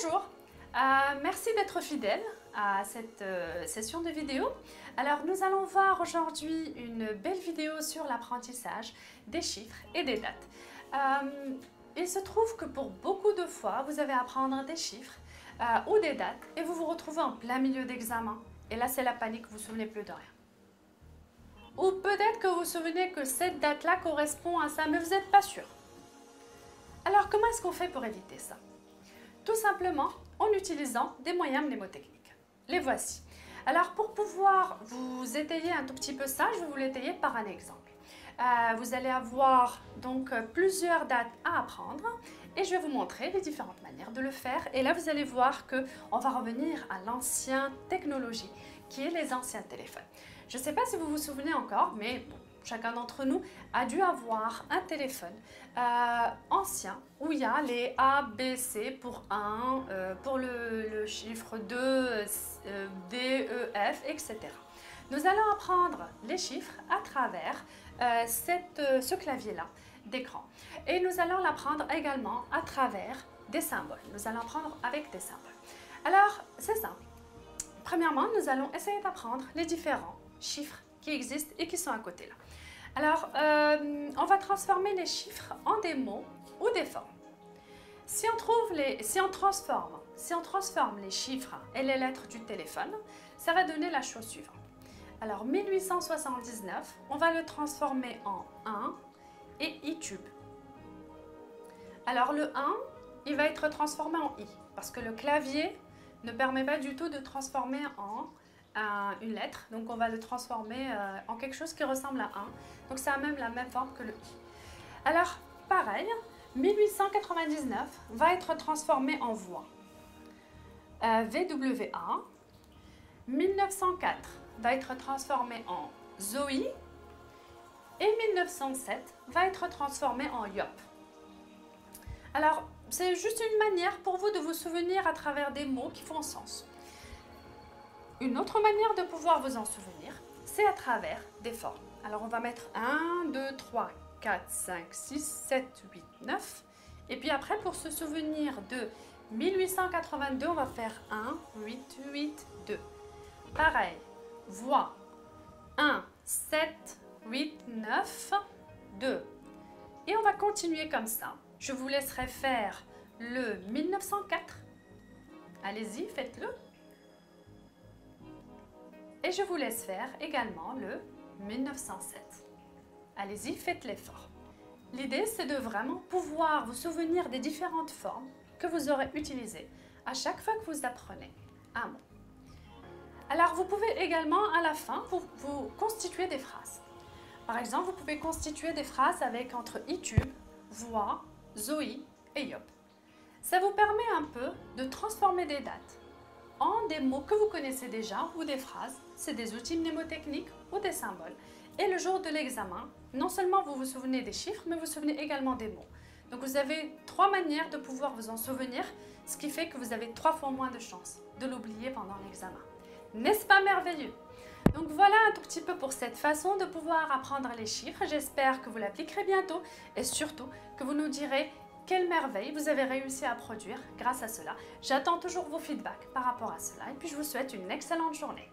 Bonjour, merci d'être fidèle à cette session de vidéo. Alors nous allons voir aujourd'hui une belle vidéo sur l'apprentissage des chiffres et des dates. Il se trouve que pour beaucoup de fois, vous avez à apprendre des chiffres ou des dates et vous vous retrouvez en plein milieu d'examen. Et là, c'est la panique, vous ne vous souvenez plus de rien. Ou peut-être que vous vous souvenez que cette date-là correspond à ça, mais vous n'êtes pas sûr. Alors, comment est-ce qu'on fait pour éviter ça? Tout simplement en utilisant des moyens mnémotechniques. Les voici. Alors, pour pouvoir vous étayer un tout petit peu ça, je vais vous l'étayer par un exemple. Vous allez avoir donc plusieurs dates à apprendre et je vais vous montrer les différentes manières de le faire. Et là, vous allez voir qu'on va revenir à l'ancienne technologie, qui est les anciens téléphones. Je ne sais pas si vous vous souvenez encore, mais bon, chacun d'entre nous a dû avoir un téléphone ancien où il y a les A, B, C pour 1, pour le chiffre 2, D, E, F, etc. Nous allons apprendre les chiffres à travers ce clavier-là d'écran. Et nous allons l'apprendre également à travers des symboles. Nous allons apprendre avec des symboles. Alors, c'est simple. Premièrement, nous allons essayer d'apprendre les différents chiffres qui existent et qui sont à côté là. Alors, on va transformer les chiffres en des mots ou des formes. Si on transforme les chiffres et les lettres du téléphone, ça va donner la chose suivante. Alors, 1879, on va le transformer en 1 et iTube. Alors, le 1, il va être transformé en I, parce que le clavier ne permet pas du tout de transformer en une lettre, donc on va le transformer en quelque chose qui ressemble à 1. Donc ça a même la même forme que le I. Alors, pareil, 1899 va être transformé en voix. VWA. 1904 va être transformé en Zoe. Et 1907 va être transformé en Yop. Alors, c'est juste une manière pour vous de vous souvenir à travers des mots qui font sens. Une autre manière de pouvoir vous en souvenir, c'est à travers des formes. Alors, on va mettre 1, 2, 3, 4, 5, 6, 7, 8, 9. Et puis après, pour se souvenir de 1882, on va faire 1, 8, 8, 2. Pareil, voix 1, 7, 8, 9, 2. Et on va continuer comme ça. Je vous laisserai faire le 1904. Allez-y, faites-le. Et je vous laisse faire également le 1907. Allez-y, faites l'effort. L'idée, c'est de vraiment pouvoir vous souvenir des différentes formes que vous aurez utilisées à chaque fois que vous apprenez un mot. Alors, vous pouvez également, à la fin, vous constituer des phrases. Par exemple, vous pouvez constituer des phrases avec entre iTube, voix, Zoe et Yop. Ça vous permet un peu de transformer des dates en des mots que vous connaissez déjà ou des phrases. C'est des outils mnémotechniques ou des symboles. Et le jour de l'examen, non seulement vous vous souvenez des chiffres, mais vous vous souvenez également des mots. Donc vous avez 3 manières de pouvoir vous en souvenir, ce qui fait que vous avez 3 fois moins de chances de l'oublier pendant l'examen. N'est-ce pas merveilleux? Donc voilà un tout petit peu pour cette façon de pouvoir apprendre les chiffres. J'espère que vous l'appliquerez bientôt et surtout que vous nous direz quelle merveille vous avez réussi à produire grâce à cela. J'attends toujours vos feedbacks par rapport à cela et puis je vous souhaite une excellente journée.